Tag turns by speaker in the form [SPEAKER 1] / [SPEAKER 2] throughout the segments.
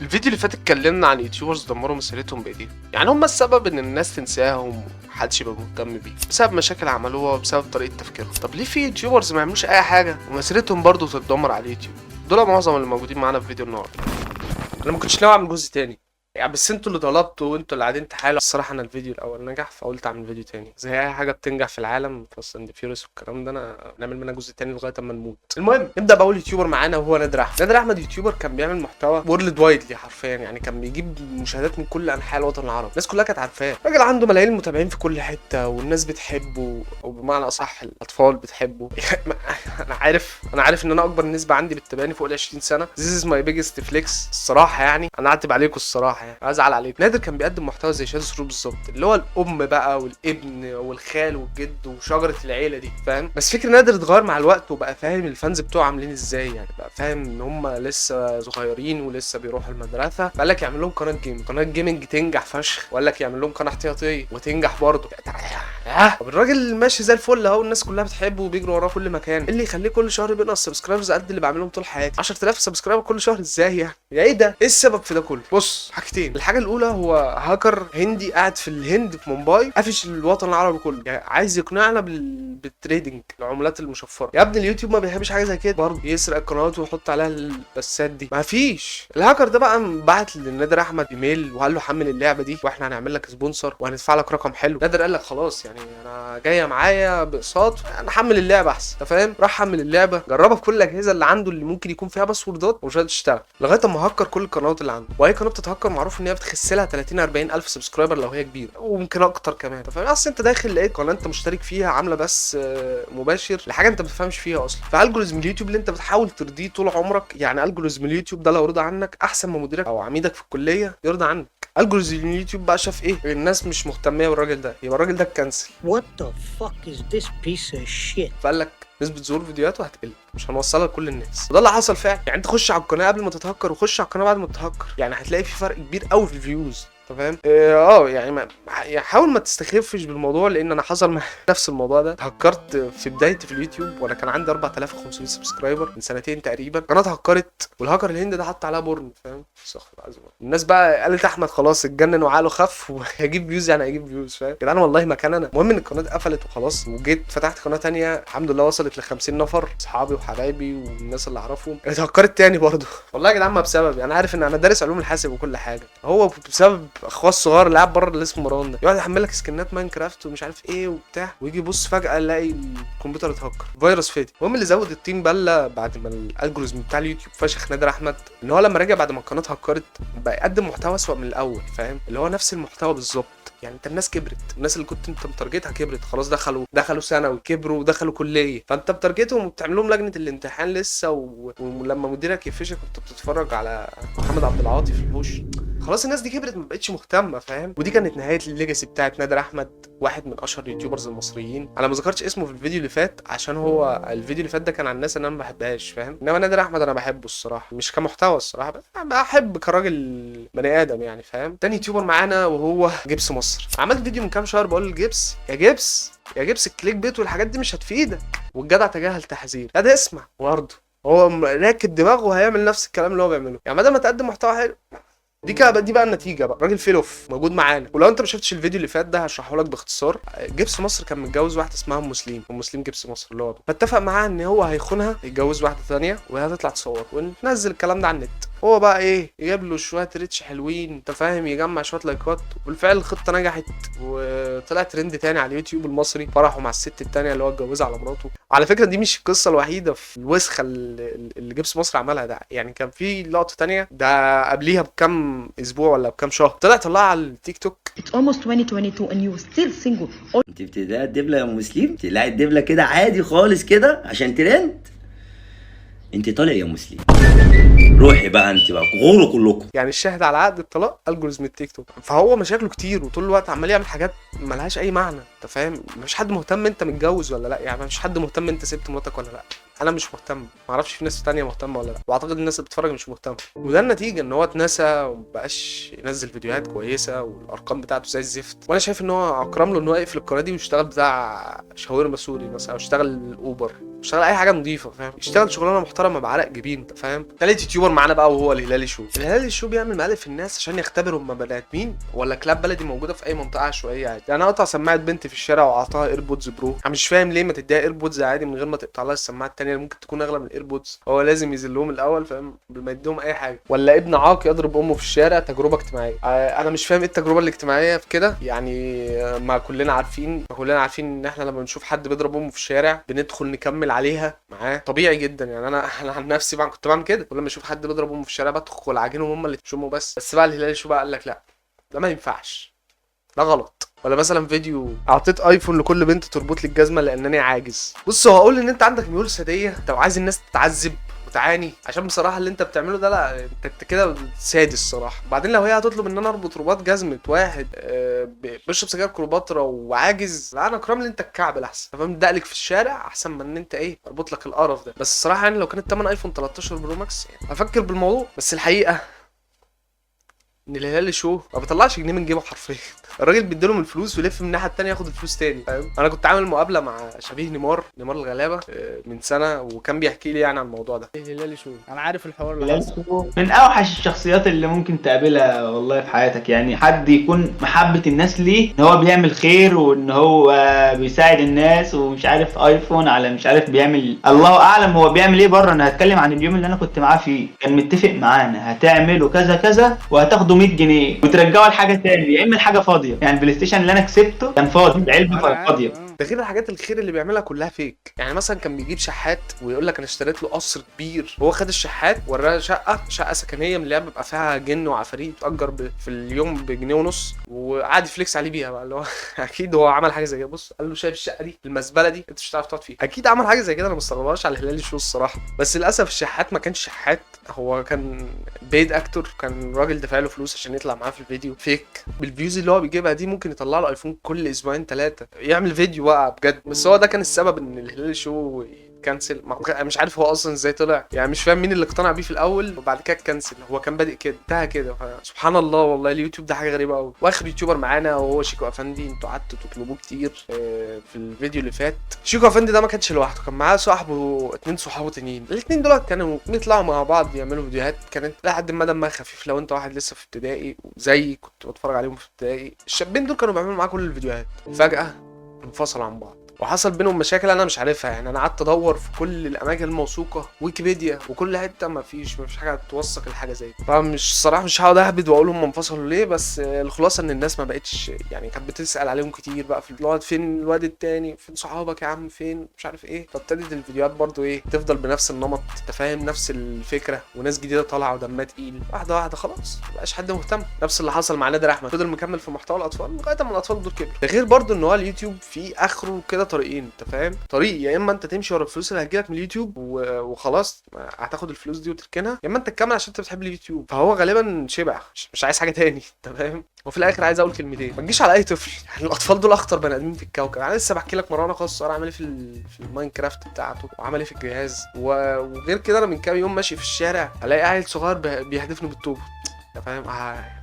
[SPEAKER 1] الفيديو اللي فات اتكلمنا عن يوتيوبرز دمروا مسيرتهم بايديهم، يعني هم السبب ان الناس تنساهم ومحدش يبقى مهتم بيه بسبب مشاكل عملوها وبسبب طريقه تفكيرهم. طب ليه في يوتيوبرز ما يعملوش اي حاجه ومسيرتهم برضه تتدمر على اليوتيوب؟ دول معظم اللي موجودين معانا في فيديو النهارده. انا ما كنتش ناوي اعمل جزء تاني يعني، بس انتوا اللي طلبتوا وانتوا اللي قاعدين تحايلوا. الصراحه انا الفيديو الاول نجح فقلت اعمل فيديو تاني، زي اي حاجه بتنجح في العالم فاست اند فيوريوس والكلام ده، انا نعمل منها جزء تاني لغايه اما نموت. المهم نبدا باول يوتيوبر معانا وهو نادر احمد. نادر احمد يوتيوبر كان بيعمل محتوى وورلد وايدلي حرفيا، يعني كان بيجيب مشاهدات من كل انحاء الوطن العربي، الناس كلها كانت عارفاه. راجل عنده ملايين المتابعين في كل حته والناس بتحبه، او بمعنى اصح الاطفال بتحبه. انا عارف ان انا اكبر نسبه عندي بتتابعني فوق ال 20 سنه. This is my biggest flex الصراحه، يعني انا اعتب عليكم الصراحه، يعني ازعل عليكم. نادر كان بيقدم محتوى زي شادو سرور بالظبط، اللي هو الام بقى والابن والخال والجد وشجره العيله دي، فاهم؟ بس فكر نادر اتغير مع الوقت وبقى فاهم الفانز بتوعه عاملين ازاي، يعني بقى فاهم ان هم لسه صغيرين ولسه بيروحوا المدرسه، فقال لك يعمل لهم قناه جيمنج تنجح فشخ، وقال لك يعمل لهم قناه احتياطيه وتنجح برضه. طب الراجل ماشي زي الفل اهو، الناس كلها بتحبه وبيجروا وراه كل مكان، اللي يخليه كل شهر بينقص سبسكرايبرز قد اللي بعملهم طول حياتي 10000 سبسكرايبر كل شهر؟ ازاي يعني؟ يا ايه ده؟ ايه السبب في ده كله؟ بص حاجتين. الحاجه الاولى هو هاكر هندي قاعد في الهند في مومباي قافش الوطن العربي كله، يعني عايز يقنعنا بالتريدنج العملات المشفره. يا ابني اليوتيوب ما بيحبش حاجه زي كده برضه، يسرق القنوات ويحط عليها البثات دي، ما فيش. الهاكر ده بقى بعت لنادر احمد ايميل وقال له حمل اللعبه دي واحنا هنعمل لك سبونسر وهندفع لك رقم حلو. نادر قال لك خلاص يعني انا جايه معايا باقساط، انا حمل اللعبه احسن، انت فاهم؟ راح حمل اللعبه، جربها في كل الاجهزه اللي عنده اللي ممكن يكون فيها باسوردات ومش هتشتغل، لغايه اما هكر كل القنوات اللي عنده. واي قناه بتتهكر معروف ان هي بتخسلها 30 40 الف سبسكرايبر لو هي كبيره، وممكن اكتر كمان، انت فاهم؟ اصل انت داخل لقيت قناه انت مشترك فيها عامله بس مباشر لحاجه انت ما بتفهمش فيها اصلا، فالجوريزم اليوتيوب اللي انت بتحاول ترضيه طول عمرك، يعني الجوريزم اليوتيوب ده لو رضى عنك احسن ما مديرك او عميدك في الكليه يرضى عنك. الجوريزم اليوتيوب بقى شاف ايه؟ الناس مش مهتميه بالراجل ده، يبقى الراجل ده اتكنسل.
[SPEAKER 2] What the fuck is this piece of shit؟
[SPEAKER 1] فقال لك نسبة ظهور فيديوهاته هتقل، مش هنوصلها لكل الناس، وده اللي حصل فعلا. يعني انت خش على القناه قبل ما تتهكر وخش على القناه بعد ما تتهكر، يعني هتلاقي في فرق كبير قوي في الفيوز، انت فاهم؟ يعني يعني حاول ما تستخفش بالموضوع، لان انا حصل معايا نفس الموضوع ده. اتهكرت في بدايتي في اليوتيوب وانا كان عندي 4500 سبسكرايبر من سنتين تقريبا، قناه اتهكرت والهاكر الهندي ده حط عليها بورن، فاهم؟ استغفر الله العظيم. الناس بقى قالت احمد خلاص اتجنن وعقله خف وهيجيب فيوز، يعني هيجيب فيوز، فاهم؟ كده انا والله ما كان انا. المهم ان القناه اتقفلت وخلاص، وجيت فتحت قناه ثانيه الحمد لله وصلت ل 50 نفر، اصحابي وحبايبي والناس اللي اعرفهم. اتهكرت تاني برضه والله يا جدعان، ما بسبب، يعني عارف ان انا دارس علوم الحاسب وكل حاجه، هو بسبب اخوه الصغير اللي قاعد بره اللي اسمه مروان ده، يقعد يحمل لك سكنات ماينكرافت ومش عارف ايه وبتاع، ويجي يبص فجاه يلاقي الكمبيوتر اتهكر، فيروس فادي. المهم اللي زود الطين بله بعد ما الالجوريزم بتاع اليوتيوب فشخ نادر احمد، ان هو لما رجع بعد ما القناه اتهكرت بقى يقدم محتوى اسوأ من الاول، فاهم؟ اللي هو نفس المحتوى بالظبط. يعني انت الناس كبرت، الناس اللي كنت انت متارجتها كبرت خلاص، دخلوا ثانوي، كبروا ودخلوا كليه، فانت بتارجتهم وبتعمل لهم لجنه الامتحان لسه ولما مديرك يقفشك كنت بتتفرج على محمد عبد العاطي في الحوش. خلاص الناس دي كبرت ما بقتش مهتمه، فاهم؟ ودي كانت نهايه الليجاسي بتاعت نادر احمد، واحد من اشهر اليوتيوبرز المصريين. انا ما ذكرتش اسمه في الفيديو اللي فات عشان هو الفيديو اللي فات ده كان عن الناس اللي انا ما بحبهاش، فاهم؟ انما نادر احمد انا بحبه الصراحه، مش كمحتوى الصراحه، بحب كراجل بني ادم يعني، فاهم؟ تاني يوتيوبر معانا وهو جبس مصر. عملت فيديو من كام شهر بقول لجبس يا جبس الكليك بيت والحاجات دي مش هتفيدك، والجدع تجاهل تحذير. لا ده اسمع برضه، هو راكب دماغه وهيعمل نفس الكلام اللي هو بيعمله، يعني ما دام تقدم محتوى حلو دي بقى النتيجه بقى. راجل فيلوف موجود معانا، ولو انت ما شفتش الفيديو اللي فات ده هشرحه لك باختصار. جبس مصر كان متجوز واحده اسمها ام مسلم جبس مصر اللي هو، فاتفق معاها ان هو هيخونها، يتجوز واحده ثانيه وهي هتطلع تصور وننزل الكلام ده على النت. هو بقى ايه، يجيب له شويه ريتش حلوين، انت فاهم، يجمع شويه لايكات، وبالفعل الخطه نجحت وطلع ترند تاني على اليوتيوب المصري، فرحوا مع الست التانيه اللي هو اتجوزها على مراته. على فكره دي مش القصه الوحيده في الوسخه اللي جبس مصر عملها ده، يعني كان في لقطه تانيه ده قبليها بكام اسبوع ولا بكام شهر، طلع على التيك توك.
[SPEAKER 3] It's almost 2022 and you still single.
[SPEAKER 4] انت بتلاقي الدبله يا ام مسلم، تلاقي الدبله كده عادي خالص كده عشان ترند. انت طالع يا مسلم، روحي بقى انت بقى غوروا كلكم.
[SPEAKER 1] يعني الشاهد على عقد الطلاق الجوريزم التيك توك، فهو مشاكله كتير وطول الوقت عمال يعمل حاجات ملهاش اي معنى، انت فاهم؟ مفيش حد مهتم انت متجوز ولا لا، يعني مفيش حد مهتم انت سبت مراتك ولا لا، انا مش مهتم، ما اعرفش في ناس تانية مهتمه ولا لا، واعتقد الناس اللي بتتفرج مش مهتمه، وده النتيجه ان هو اتنسى ومبقاش ينزل فيديوهات كويسه والارقام بتاعته زي الزفت. وانا شايف ان هو اكرم له ان هو يقفل القناه دي ويشتغل بتاع شاورما سوري مثلا، او يشتغل اوبر، يشتغل اي حاجه نظيفه، فاهم؟ يشتغل شغلانه محترمه بعرق جبين، انت فاهم؟ تالت يوتيوبر معانا بقى وهو الهلالي شو. الهلالي شو بيعمل مقالب في الناس عشان يختبروا هم بني ادمين ولا كلاب بلدي موجوده في اي منطقه عشوائيه عادي. يعني انا قطع سماعه بنتي في الشارع وقطعها ايربودز برو، انا مش فاهم ليه ما تديها ايربودز عادي من غير ما تقطع لها السماعه الثانيه اللي ممكن تكون اغلى من الايربودز. هو لازم يذلهم الاول، فاهم؟ ما يديهم اي حاجه. ولا ابن عاق يضرب امه في الشارع، تجربه اجتماعيه. انا مش فاهم ايه التجربه الاجتماعيه في كده يعني. ما كلنا عارفين ان احنا لما بنشوف حد بيضرب امه في الشارع بندخل نكمل عليها معاه، طبيعي جدا يعني. انا عن نفسي بقى كنت بعمل كده، كل ما اشوف حد بيضرب امه في الشارع بدخل عاجنهم هم اللي تشموا بس بقى الهلالي شو بقى قال لك لا، ده ما ينفعش، ده غلط. ولا مثلا فيديو اعطيت ايفون لكل بنت تربط لي الجزمه لانني عاجز. بص، هو اقول ان انت عندك ميول ساديه، طب عايز الناس تتعذب وتعاني، عشان بصراحه اللي انت بتعمله ده لا، انت كده سادس الصراحه. بعدين لو هي هتطلب ان انا اربط رباط جزمه واحد بيشرب سجاير كليوباترا وعاجز، لا انا اكرم لي انت الكعب احسن، فاهم؟ دقلك في الشارع احسن من ان انت ايه اربط لك القرف ده. بس الصراحه يعني لو كانت تمن ايفون 13 برو ماكس يعني افكر بالموضوع. بس الحقيقه ان الهلال شو ما بيطلعش جنيه من جيبه حرفيا. الراجل بيديلهم الفلوس ويلف من الناحيه الثانيه ياخد الفلوس تاني، فاهم؟ انا كنت عامل مقابله مع شبيه نيمار الغلابه من سنه، وكان بيحكي لي يعني عن الموضوع ده. الهلال شو
[SPEAKER 5] انا عارف الحوار اللي
[SPEAKER 6] بلال
[SPEAKER 5] حصل.
[SPEAKER 6] شو من اوحش الشخصيات اللي ممكن تقابلها والله في حياتك، يعني حد يكون محبة الناس ليه ان هو بيعمل خير وان هو بيساعد الناس ومش عارف ايفون على مش عارف بيعمل، الله اعلم هو بيعمل ايه بره. انا هتكلم عن اليوم اللي انا كنت معاه فيه، كان متفق معانا هتعملوا كذا كذا وهتاخدوا 100 جنيه وترجعوا الحاجة تاني، يا اما الحاجة فاضية. يعني البلاي ستيشن اللي انا كسبته كان فاضي، العلبة
[SPEAKER 5] انا عارف
[SPEAKER 6] فاضية.
[SPEAKER 1] ده غير الحاجات الخير اللي بيعملها كلها فيك. يعني مثلا كان بيجيب شحات ويقول لك انا اشتريت له قصر كبير، هو خد الشحات وراه شقه سكنيه من اللي بيبقى فيها جن وعفاريت بتأجر في اليوم بجنيه ونص، وقعد يفليكس عليه بيها بقى، اللي هو اكيد هو عمل حاجه زي كده. بص قال له شايف الشقه دي المزبله دي انت مش هتعرف تقعد فيها، اكيد عمل حاجه زي كده. انا ما مستغربهاش على الهلالي شو الصراحه. بس للاسف الشحات ما كانش شحات، هو كان بيد اكتور، كان راجل دفع له فلوس عشان يطلع معاه في الفيديو فيك. بالفيوز اللي هو بيجيبها دي ممكن يطلع له ايفون كل اسبوعين ثلاثه، يعمل فيديو بقى بجد. بس هو ده كان السبب ان الهلال شو كانسل. مش عارف هو اصلا ازاي طلع، يعني مش فاهم مين اللي اقتنع بيه في الاول وبعد كده كانسل. هو كان بادئ كده انتهى كده، سبحان الله والله. اليوتيوب ده حاجه غريبه قوي. واخر يوتيوبر معانا وهو شيكو افندي، انتوا قعدتوا تطلبوه كتير في الفيديو اللي فات. شيكو افندي ده ما كانش لوحده، كان معاه صاحبه، اتنين صحابه تانيين. الاتنين دول كانوا بيطلعوا مع بعض يعملوا فيديوهات كانت لحد ما دمها خفيف. لو انت واحد لسه في ابتدائي زي كنت بتفرج عليهم في ابتدائي، الشابين دول كانوا بيعملوا معاه كل الفيديوهات. فجاه انفصلوا عن بعض وحصل بينهم مشاكل انا مش عارفها. يعني انا قعدت ادور في كل الاماكن الموثوقه، ويكيبيديا وكل حته، مفيش حاجه توثق الحاجه زي دي. فمش صراحه مش هقعد اهبد واقول هم انفصلوا ليه، بس الخلاصه ان الناس ما بقتش يعني كانت بتسال عليهم كتير بقى في الواد، فين الواد التاني، فين صحابك يا عم، فين مش عارف ايه. فابتدت الفيديوهات برضو ايه تفضل بنفس النمط، انت فاهم، نفس الفكره، وناس جديده طالعه ودمها تقيل. واحده واحده خلاص مبقاش حد مهتم. نفس اللي حصل مع نادر احمد، فضل مكمل في محتوى الاطفال لغايه ما الاطفال دول كبروا. ده غير برضو ان هو اليوتيوب فيه اخره كده طريقين، انت فاهم؟ طريق يا اما انت تمشي ورا الفلوس اللي هتجيلك من اليوتيوب وخلاص هتاخد الفلوس دي وتركنها، يا اما انت تكمل عشان انت بتحب اليوتيوب. فهو غالبا شبع، مش عايز حاجه تاني، انت فاهم؟ وفي الاخر عايز اقول كلمتين، ما تجيش على اي طفل. يعني الاطفال دول اخطر بني ادمين في الكوكب. انا لسه بحكي لك مروان اخو الصغير عمل ايه في الماينكرافت بتاعته، وعمل ايه في الجهاز. وغير كده انا من كام يوم ماشي في الشارع الاقي عيل صغير بيهدفني بالطوبه، انت فاهم؟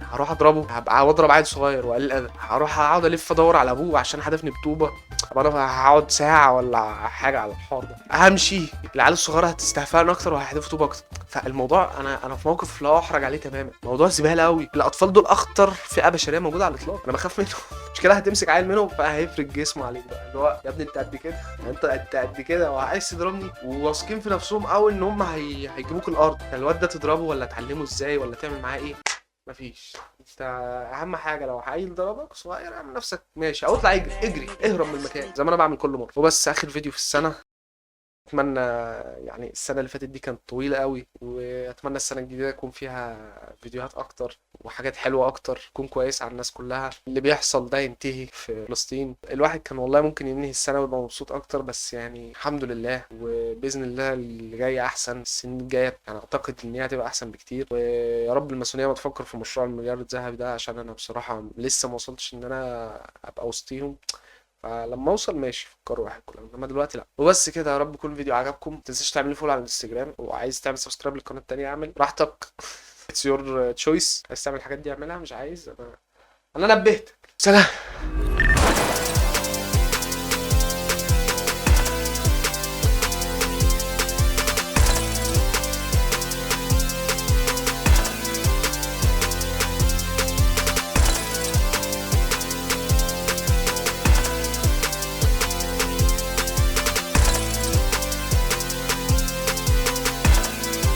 [SPEAKER 1] هروح اضربه، هبقى اضرب عيل صغير وقليل الادب، هروح اقعد الف ادور على ابوه عشان هدفني بطوبه. طب انا هقعد ساعه ولا حاجه على الحوار ده، همشي العيال الصغيره هتستهفاني اكتر وهيحدفوا طوبه اكتر. فالموضوع انا في موقف لا احرج عليه تماما. موضوع زباله قوي. الاطفال دول اخطر فئه بشريه موجوده على الاطلاق، انا بخاف منهم. مش كده هتمسك عيل منهم فهيفرد جسمه عليك بقى، اللي هو يا ابني انت قد كده، انت قد كده وعايز تضربني، وواثقين في نفسهم قوي ان هم هيجيبوك الارض. الواد ده تضربه ولا تعلمه ازاي ولا تعمل معاه ايه؟ مفيش. انت اهم حاجه لو عيل ضربك صغير اعمل نفسك ماشي، او اطلع اجري اهرب من المكان زي ما انا بعمل كل مره. وبس اخر فيديو في السنه. اتمنى يعني السنه اللي فاتت دي كانت طويله قوي، واتمنى السنه الجديده يكون فيها فيديوهات اكتر وحاجات حلوه اكتر، تكون كويسه على الناس كلها. اللي بيحصل ده ينتهي في فلسطين. الواحد كان والله ممكن ينهي السنه ويبقى مبسوط اكتر، بس يعني الحمد لله، وباذن الله اللي جاي احسن. السنين الجايه يعني اعتقد ان هي هتبقى احسن بكتير. ويا رب الماسونيه ما تفكر في مشروع المليار الذهبي ده، عشان انا بصراحه لسه ما وصلتش ان انا ابقى وسطيهم. فلما اوصل ماشي فكروا واحد كلام، انما دلوقتي لا. وبس كده، يا رب يكون الفيديو عجبكم. ما تنساش تعملي فولو على الانستجرام، وعايز تعمل سبسكرايب للقناه التانيه اعمل براحتك. اتس يور تشويس. عايز تعمل الحاجات دي اعملها، مش عايز انا نبهتك. سلام.